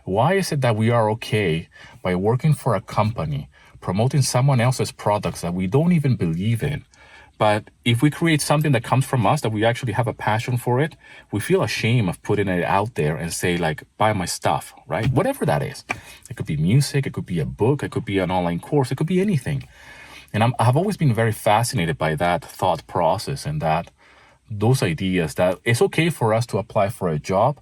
Why is it that we are okay by working for a company, promoting someone else's products that we don't even believe in? But if we create something that comes from us, that we actually have a passion for it, we feel ashamed of putting it out there and say, like, buy my stuff, right? Whatever that is. It could be music, it could be a book, it could be an online course, it could be anything. And I've always been very fascinated by that thought process and those ideas that it's okay for us to apply for a job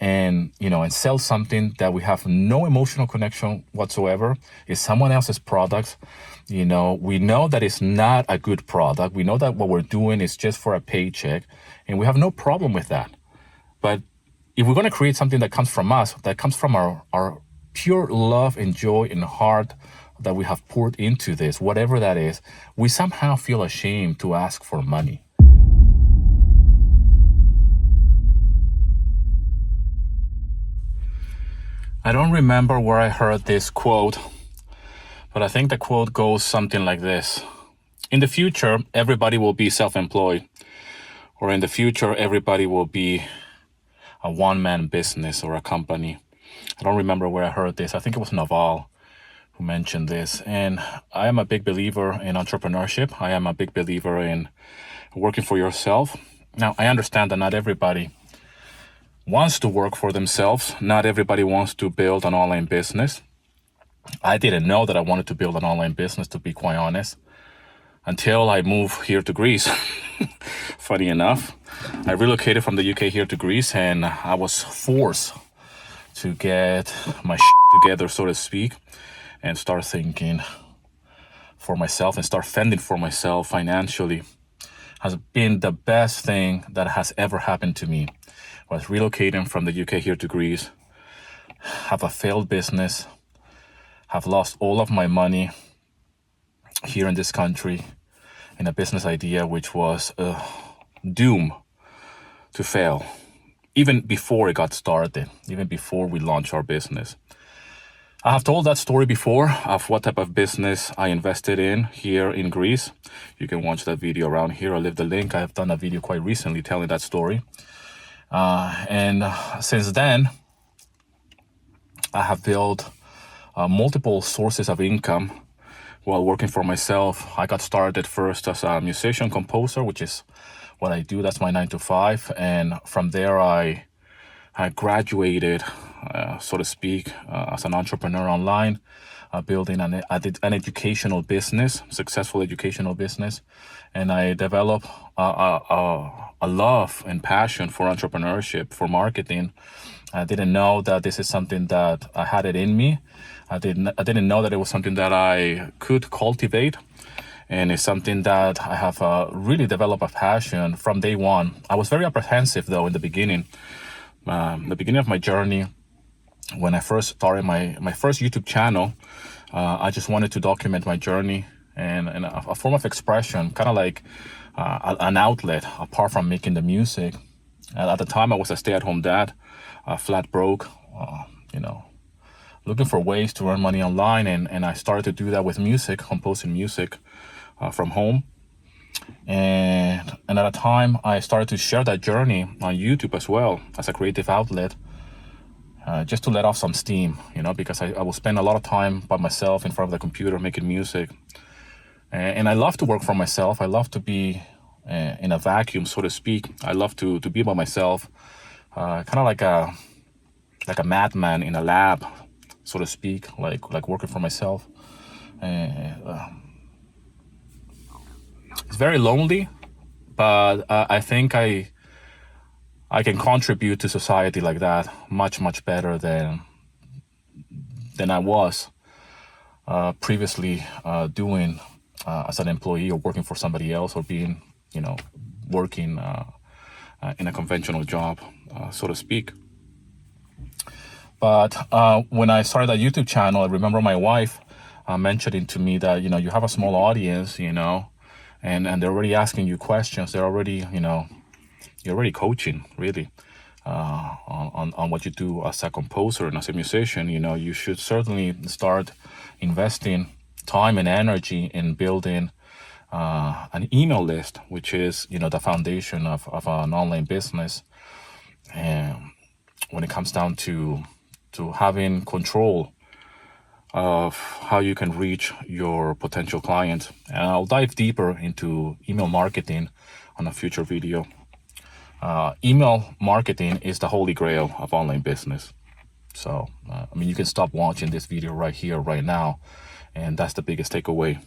and sell something that we have no emotional connection whatsoever. It's someone else's product. We know that it's not a good product. We know that what we're doing is just for a paycheck, and we have no problem with that. But if we're going to create something that comes from us, that comes from our pure love and joy and heart that we have poured into this, whatever that is, we somehow feel ashamed to ask for money. I don't remember where I heard this quote, but I think the quote goes something like this. In the future, everybody will be self-employed, or in the future, everybody will be a one-man business or a company. I don't remember where I heard this. I think it was Naval who mentioned this. And I am a big believer in entrepreneurship. I am a big believer in working for yourself. Now, I understand that not everybody wants to work for themselves. Not everybody wants to build an online business. I didn't know that I wanted to build an online business, to be quite honest, until I moved here to Greece. Funny enough, I relocated from the UK here to Greece, and I was forced to get my shit together, so to speak, and start thinking for myself and start fending for myself financially. Has been the best thing that has ever happened to me. Was relocating from the UK here to Greece, have a failed business, have lost all of my money here in this country in a business idea which was doomed to fail, even before it got started, even before we launched our business. I have told that story before of what type of business I invested in here in Greece. You can watch that video around here. I'll leave the link. I have done a video quite recently telling that story. And since then, I have built multiple sources of income while working for myself. I got started first as a musician, composer, which is what I do. That's my 9 to 5. And from there, I graduated, so to speak, as an entrepreneur online, building an educational business, successful educational business. And I developed a love and passion for entrepreneurship, for marketing. I didn't know that this is something that I had it in me. I didn't know that it was something that I could cultivate. And it's something that I have really developed a passion from day one. I was very apprehensive, though, in the beginning. The beginning of my journey, when I first started my first YouTube channel, I just wanted to document my journey and a form of expression, kind of like an outlet apart from making the music. And at the time, I was a stay-at-home dad, flat broke, looking for ways to earn money online. And I started to do that with music, composing music from home. And at a time, I started to share that journey on YouTube as well as a creative outlet, just to let off some steam, because I will spend a lot of time by myself in front of the computer making music. And I love to work for myself. I love to be in a vacuum, so to speak. I love to be by myself, kind of like a madman in a lab, so to speak, like working for myself. It's very lonely, but I think I can contribute to society like that much, much better than I was previously doing as an employee or working for somebody else, or being, working in a conventional job, so to speak. But when I started that YouTube channel, I remember my wife mentioning to me that, you have a small audience, and they're already asking you questions. They're already, you're already coaching, really, on what you do as a composer and as a musician. You should certainly start investing time and energy in building an email list, which is, the foundation of an online business. And when it comes down to to having control of how you can reach your potential clients. And I'll dive deeper into email marketing on a future video. Email marketing is the holy grail of online business. So, you can stop watching this video right here, right now. And that's the biggest takeaway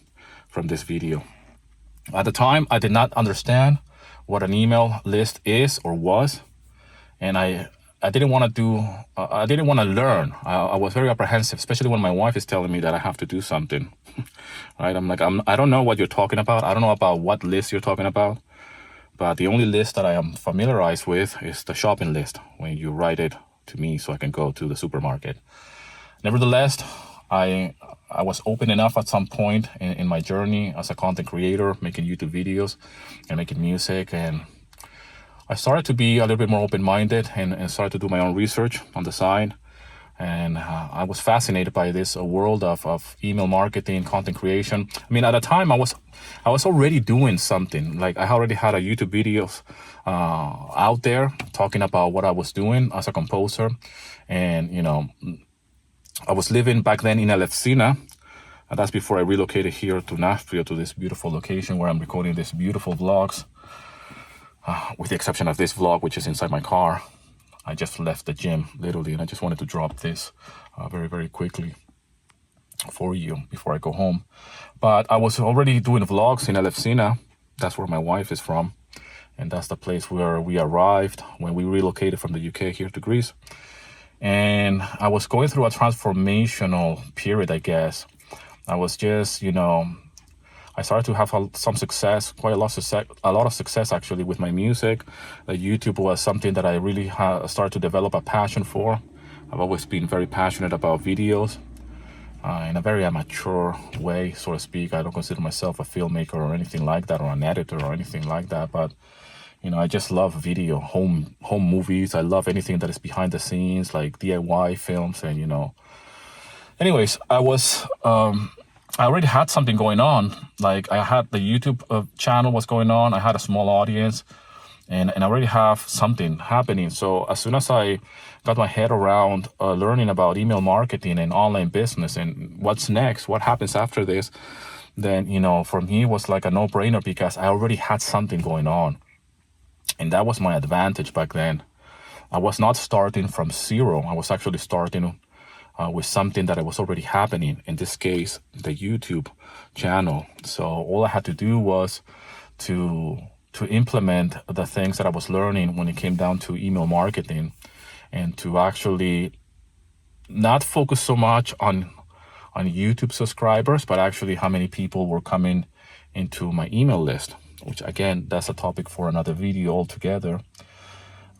from this video. At the time, I did not understand what an email list is or was. And I didn't want to learn. I was very apprehensive, especially when my wife is telling me that I have to do something. Right? I'm like, I don't know what you're talking about. I don't know about what list you're talking about. But the only list that I am familiarized with is the shopping list, when you write it to me so I can go to the supermarket. Nevertheless, I was open enough at some point in my journey as a content creator, making YouTube videos and making music. And I started to be a little bit more open-minded and started to do my own research on the side. And I was fascinated by this world of email marketing, content creation. At the time, I was already doing something. Like, I already had a YouTube videos out there talking about what I was doing as a composer. And, I was living back then in El Efsina. That's before I relocated here to Nashville, to this beautiful location where I'm recording these beautiful vlogs. With the exception of this vlog, which is inside my car. I just left the gym, literally, and I just wanted to drop this very, very quickly for you before I go home. But I was already doing vlogs in El Efsina. That's where my wife is from. And that's the place where we arrived when we relocated from the UK here to Greece. And I was going through a transformational period, I guess. I was just, I started to have some success, quite a lot of success actually with my music. YouTube was something that I really started to develop a passion for. I've always been very passionate about videos in a very amateur way, so to speak. I don't consider myself a filmmaker or anything like that, or an editor or anything like that. But, I just love video, home movies. I love anything that is behind the scenes, like DIY films. And, anyways, I already had something going on. Like, I had the YouTube channel was going on. I had a small audience, and I already have something happening. So as soon as I got my head around learning about email marketing and online business and what's next, what happens after this, then, for me, it was like a no-brainer because I already had something going on. And that was my advantage back then. I was not starting from zero. I was actually starting with something that was already happening, in this case, the YouTube channel. So all I had to do was to implement the things that I was learning when it came down to email marketing, and to actually not focus so much on YouTube subscribers, but actually how many people were coming into my email list, which, again, that's a topic for another video altogether.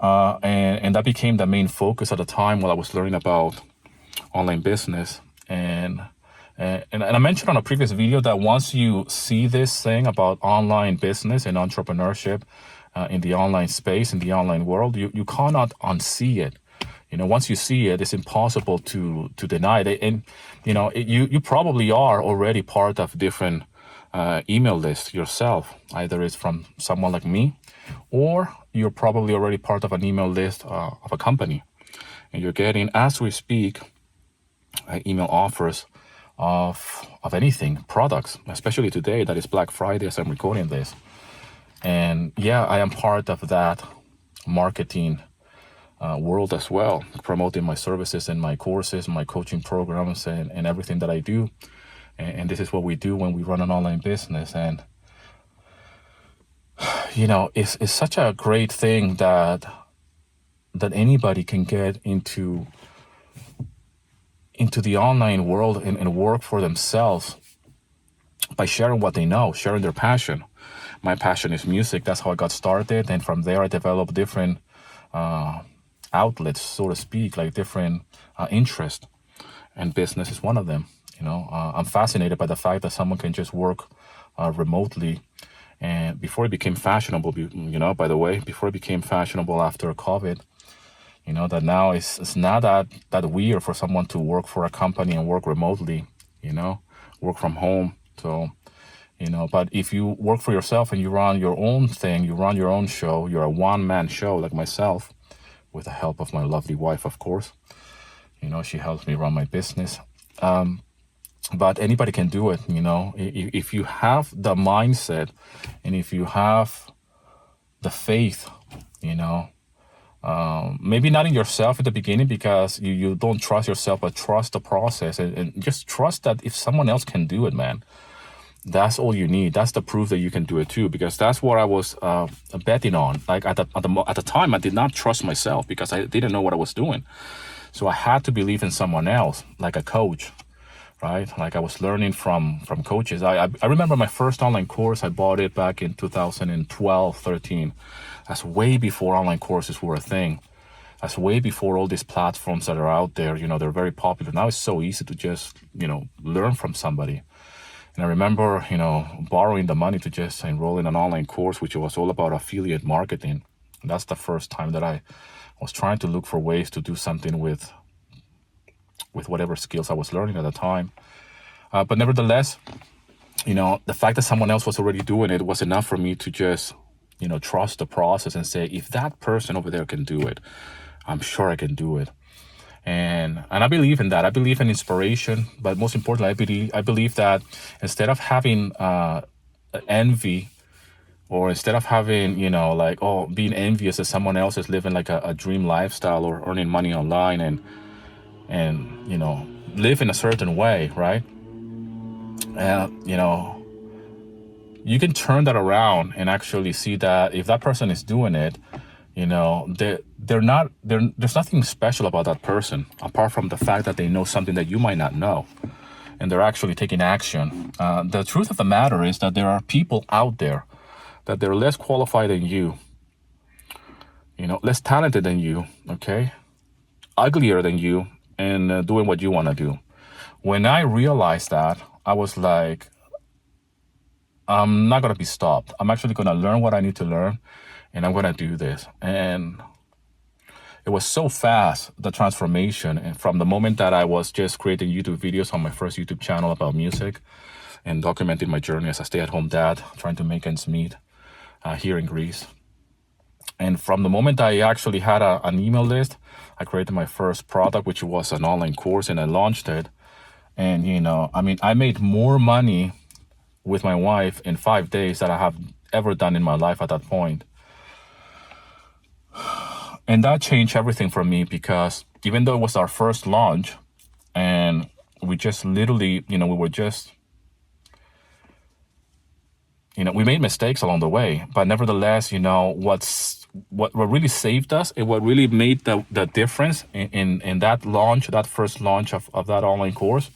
And that became the main focus at the time while I was learning about online business. And I mentioned on a previous video that once you see this thing about online business and entrepreneurship in the online space, in the online world, you cannot unsee it. Once you see it, it's impossible to deny it. And you probably are already part of different email lists yourself. Either it's from someone like me, or you're probably already part of an email list of a company, and you're getting, as we speak, email offers of anything, products, especially today that is Black Friday as I'm recording this. And yeah, I am part of that marketing world as well, promoting my services and my courses, my coaching programs, and everything that I do. And this is what we do when we run an online business. And it's such a great thing that anybody can get into the online world and work for themselves by sharing what they know, sharing their passion. My passion is music. That's how I got started. And from there, I developed different outlets, so to speak, like different interests. And business is one of them. I'm fascinated by the fact that someone can just work remotely. And before it became fashionable, by the way, before it became fashionable after COVID, that now it's not that weird for someone to work for a company and work remotely, work from home. So, but if you work for yourself and you run your own thing, you run your own show, you're a one-man show like myself, with the help of my lovely wife, of course, She helps me run my business. But anybody can do it. If you have the mindset and if you have the faith, maybe not in yourself at the beginning because you don't trust yourself, but trust the process and just trust that if someone else can do it, man, that's all you need. That's the proof that you can do it too, because that's what I was betting on. Like at the time, I did not trust myself because I didn't know what I was doing. So I had to believe in someone else, like a coach, right? Like I was learning from coaches. I remember my first online course, I bought it back in 2012, 13. That's way before online courses were a thing. That's way before all these platforms that are out there, they're very popular. Now it's so easy to just, learn from somebody. And I remember, borrowing the money to just enroll in an online course, which was all about affiliate marketing. And that's the first time that I was trying to look for ways to do something with whatever skills I was learning at the time. But nevertheless, the fact that someone else was already doing it was enough for me to just, trust the process and say, if that person over there can do it, I'm sure I can do it. And I believe in that. I believe in inspiration, but most importantly, I believe that instead of having envy, or instead of having, being envious that someone else is living like a dream lifestyle or earning money online and live in a certain way, right? You can turn that around and actually see that if that person is doing it, there's nothing special about that person apart from the fact that they know something that you might not know, and they're actually taking action. The truth of the matter is that there are people out there that they're less qualified than you, less talented than you, okay, uglier than you, and doing what you want to do. When I realized that, I was like, I'm not going to be stopped. I'm actually going to learn what I need to learn, and I'm going to do this. And it was so fast, the transformation. And from the moment that I was just creating YouTube videos on my first YouTube channel about music and documenting my journey as a stay-at-home dad, trying to make ends meet here in Greece. And from the moment I actually had an email list, I created my first product, which was an online course, and I launched it. And, I made more money with my wife in 5 days than I have ever done in my life at that point. And that changed everything for me, because even though it was our first launch and we just literally, we were just, we made mistakes along the way, but nevertheless, what really saved us and what really made the difference in that launch, that first launch of that online course,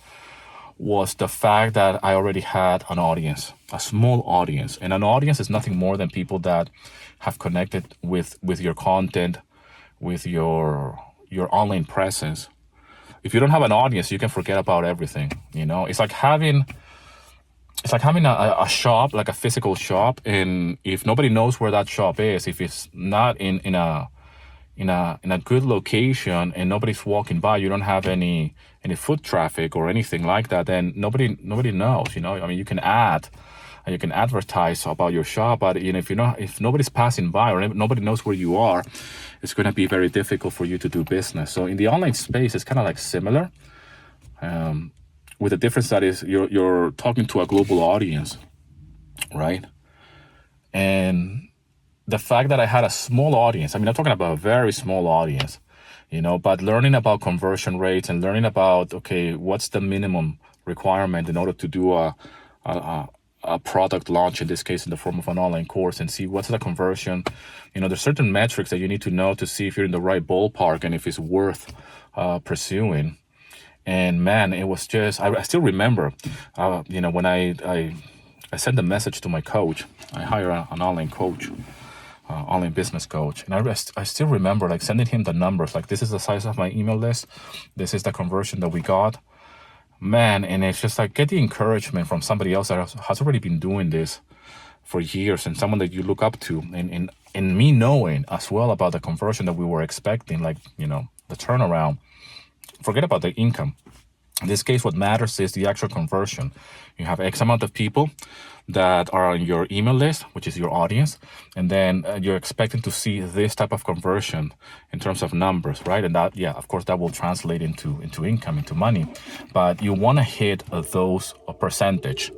was the fact that I already had an audience, a small audience. And an audience is nothing more than people that have connected with your content, with your online presence. If you don't have an audience, you can forget about everything. It's like having a shop, like a physical shop, and if nobody knows where that shop is, if it's not in a good location and nobody's walking by, you don't have any foot traffic or anything like that, then nobody knows. You can advertise about your shop, but if nobody's passing by or nobody knows where you are, it's going to be very difficult for you to do business. So in the online space, it's kind of like similar, with the difference that is you're talking to a global audience, right? And the fact that I had a small audience, I'm talking about a very small audience, but learning about conversion rates and learning about, okay, what's the minimum requirement in order to do a product launch, in this case in the form of an online course, and see what's the conversion. There's certain metrics that you need to know to see if you're in the right ballpark and if it's worth pursuing. And man, it was just, I still remember, when I sent a message to my coach. I hire an online coach, online business coach. And I still remember like sending him the numbers, like this is the size of my email list. This is the conversion that we got. Man, and it's just like get the encouragement from somebody else that has already been doing this for years, and someone that you look up to, and me knowing as well about the conversion that we were expecting, like, the turnaround. Forget about the income. In this case, what matters is the actual conversion. You have X amount of people that are on your email list, which is your audience, and then you're expecting to see this type of conversion in terms of numbers, right? And that, yeah, of course, that will translate into income, into money. But you want to hit those percentage,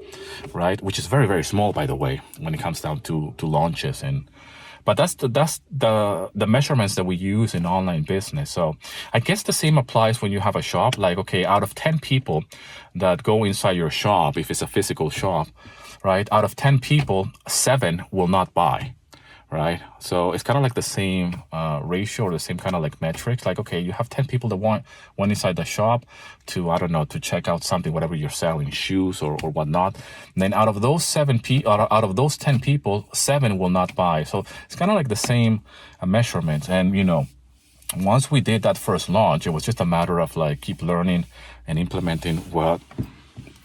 right? Which is very, very small, by the way, when it comes down to launches and. But that's the measurements that we use in online business. So I guess the same applies when you have a shop. Like, okay, out of 10 people that go inside your shop, if it's a physical shop, right? Out of 10 people, 7 will not buy, right? So it's kind of like the same ratio or the same kind of like metrics. Like, okay, you have 10 people that went inside the shop to, I don't know, to check out something, whatever you're selling, shoes or whatnot. And then out of those 10 people, 7 will not buy. So it's kind of like the same measurement. And, once we did that first launch, it was just a matter of like keep learning and implementing what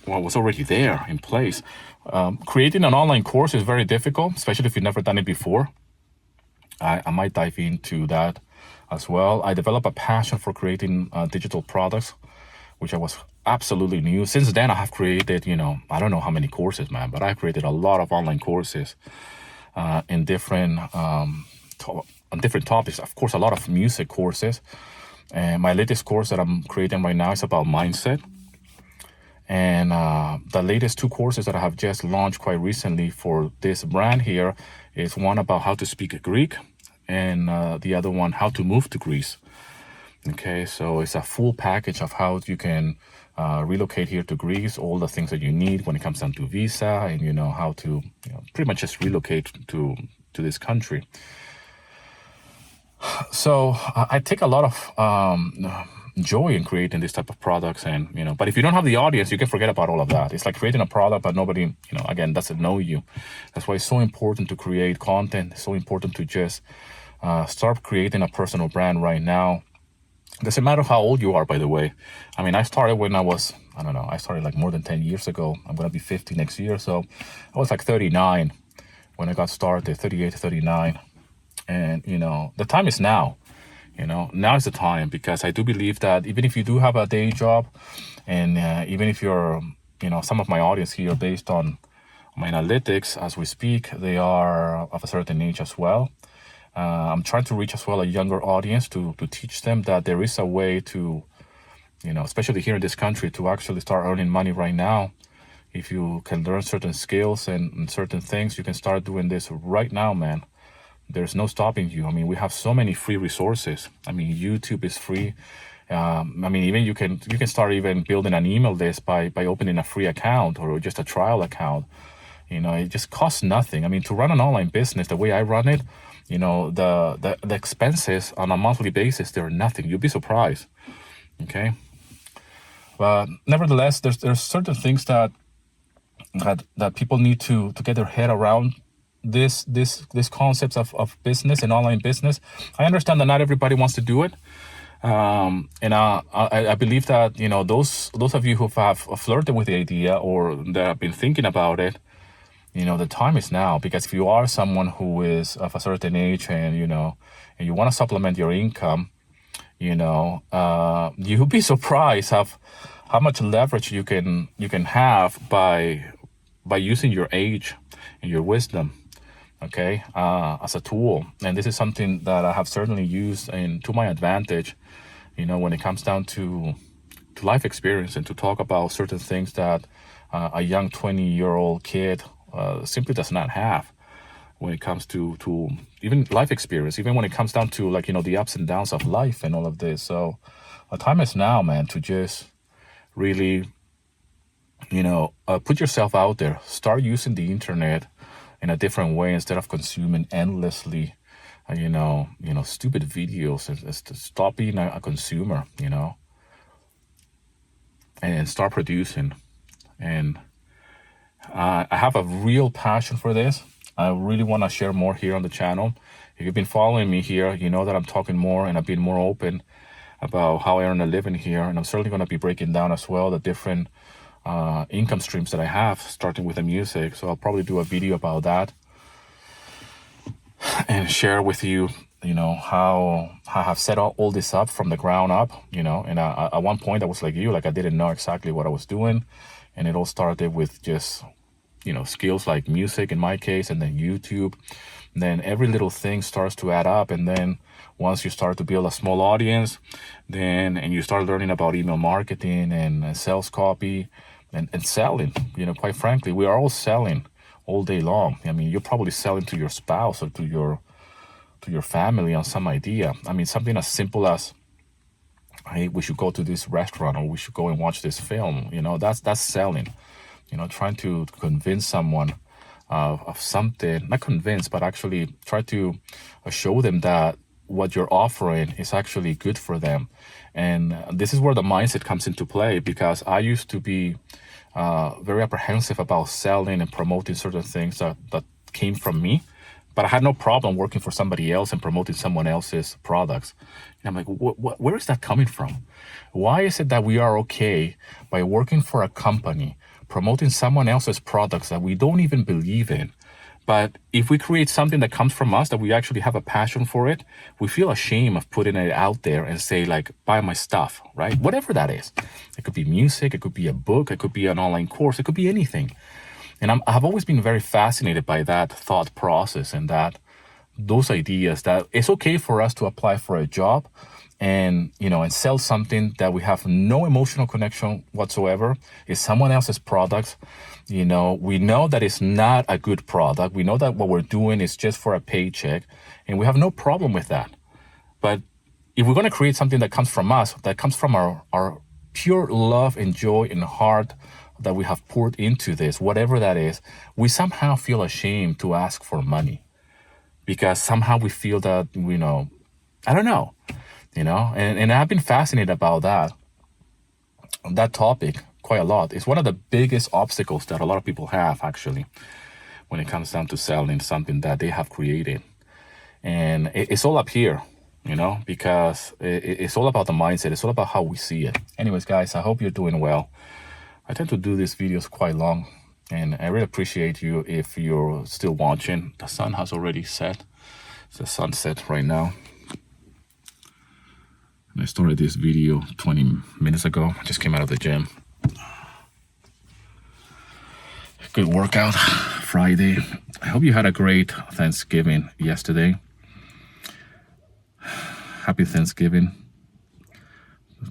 was already there in place. Creating an online course is very difficult, especially if you've never done it before. I might dive into that as well. I developed a passion for creating digital products, which I was absolutely new. Since then, I have created, I don't know how many courses, man, but I created a lot of online courses in different on different topics. Of course, a lot of music courses. And my latest course that I'm creating right now is about mindset. And the latest 2 courses that I have just launched quite recently for this brand here is one about how to speak Greek and the other one, how to move to Greece. Okay, so it's a full package of how you can relocate here to Greece, all the things that you need when it comes down to visa and, how to pretty much just relocate to this country. So I take a lot of joy in creating this type of products, and but if you don't have the audience, you can forget about all of that. It's like creating a product but nobody again doesn't know you. That's why it's so important to create content. It's so important to just start creating a personal brand right now. Doesn't matter how old you are, by the way. I mean, I started when I started like more than 10 years ago. I'm gonna be 50 next year, so I was like 39 when I got started, 38 to 39. And the time is now. Now is the time, because I do believe that even if you do have a day job, and even if you're, some of my audience here, based on my analytics as we speak, they are of a certain age as well. I'm trying to reach as well a younger audience to teach them that there is a way to, especially here in this country, to actually start earning money right now. If you can learn certain skills and certain things, you can start doing this right now, man. There's no stopping you. I mean, we have so many free resources. I mean, YouTube is free. Even you can start even building an email list by opening a free account or just a trial account. It just costs nothing. I mean, to run an online business the way I run it, the expenses on a monthly basis, they're nothing. You'll be surprised. Okay. But nevertheless, there's certain things that people need to get their head around. This concepts of business and online business. I understand that not everybody wants to do it, and I believe that those of you who have flirted with the idea or that have been thinking about it, the time is now. Because if you are someone who is of a certain age and and you want to supplement your income, you'll be surprised of how much leverage you can have by using your age and your wisdom. Okay, as a tool. And this is something that I have certainly used to my advantage, when it comes down to life experience, and to talk about certain things that a young 20-year-old kid simply does not have when it comes to even life experience, even when it comes down to the ups and downs of life and all of this. So the time is now, man, to just really, put yourself out there, start using the internet in a different way instead of consuming endlessly, stupid videos. Stop being a consumer, and start producing. And I have a real passion for this. I really want to share more here on the channel. If you've been following me here, you know that I'm talking more and I've been more open about how I earn a living here. And I'm certainly going to be breaking down as well the different income streams that I have, starting with the music. So I'll probably do a video about that and share with you how I have set all this up from the ground up, and at one point I was like you, like I didn't know exactly what I was doing. And it all started with just, skills like music in my case, and then YouTube. And then every little thing starts to add up. And then once you start to build a small audience, and you start learning about email marketing and sales copy and selling, quite frankly, we are all selling all day long. I mean, you're probably selling to your spouse or to your family on some idea. I mean, something as simple as, hey, we should go to this restaurant, or we should go and watch this film. That's selling. Trying to convince someone of something, not convince, but actually try to show them that what you're offering is actually good for them. And this is where the mindset comes into play, because I used to be very apprehensive about selling and promoting certain things that came from me. But I had no problem working for somebody else and promoting someone else's products. And I'm like, where is that coming from? Why is it that we are okay by working for a company, promoting someone else's products that we don't even believe in? But if we create something that comes from us, that we actually have a passion for it, we feel ashamed of putting it out there and say, like, buy my stuff, right? Whatever that is. It could be music, it could be a book, it could be an online course, it could be anything. And I've always been very fascinated by that thought process, and those ideas that it's okay for us to apply for a job and sell something that we have no emotional connection whatsoever. It's someone else's products. We know that it's not a good product. We know that what we're doing is just for a paycheck, and we have no problem with that. But if we're going to create something that comes from us, that comes from our pure love and joy and heart that we have poured into this, whatever that is, we somehow feel ashamed to ask for money, because somehow we feel that, I don't know, and I've been fascinated about that topic quite a lot. It's one of the biggest obstacles that a lot of people have, actually, when it comes down to selling something that they have created. And it's all up here, because it's all about the mindset. It's all about how we see it. Anyways, guys, I hope you're doing well. I tend to do these videos quite long, and I really appreciate you if you're still watching. The sun has already set. It's a sunset right now. And I started this video 20 minutes ago. I just came out of the gym. Good workout Friday. I hope you had a great Thanksgiving yesterday. Happy Thanksgiving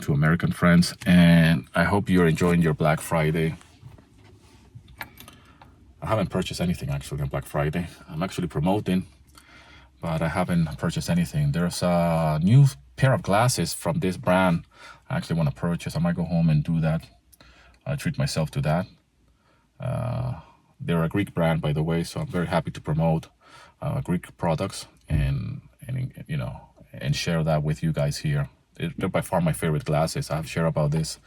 to American friends, and I hope you're enjoying your Black Friday. I haven't purchased anything actually on Black Friday. I'm actually promoting, but I haven't purchased anything. There's a new pair of glasses from this brand I actually want to purchase. I might go home and do that. I treat myself to that. They're a Greek brand, by the way, so I'm very happy to promote Greek products and share that with you guys here. They're by far my favorite glasses. I've shared about these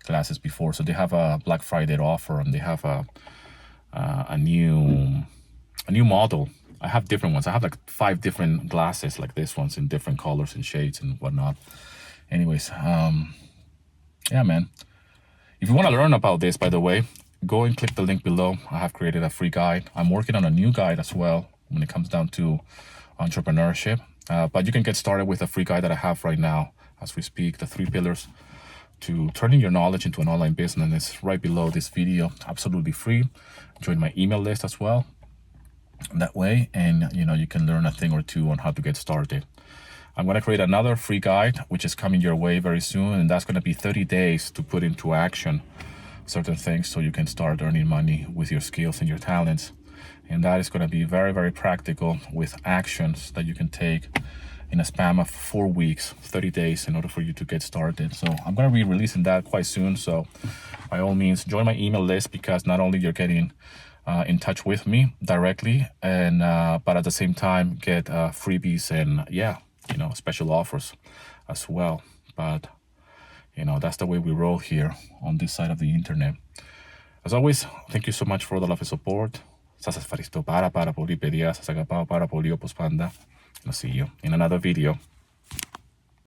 glasses before. So they have a Black Friday offer, and they have a new model. I have different ones. I have like 5 different glasses like this ones in different colors and shades and whatnot. Anyways, yeah, man. If you want to learn about this, by the way, go and click the link below. I have created a free guide. I'm working on a new guide as well when it comes down to entrepreneurship. But you can get started with a free guide that I have right now as we speak, the 3 pillars to turning your knowledge into an online business. And it's right below this video, absolutely free. Join my email list as well that way, and you can learn a thing or two on how to get started. I'm going to create another free guide which is coming your way very soon, and that's going to be 30 days to put into action certain things so you can start earning money with your skills and your talents. And that is going to be very, very practical with actions that you can take in a span of 4 weeks, 30 days in order for you to get started. So I'm going to be releasing that quite soon. So by all means, join my email list, because not only you're getting in touch with me directly, and but at the same time get freebies and special offers as well. But that's the way we roll here on this side of the internet. As always, thank you so much for all the love and support. I'll see you in another video.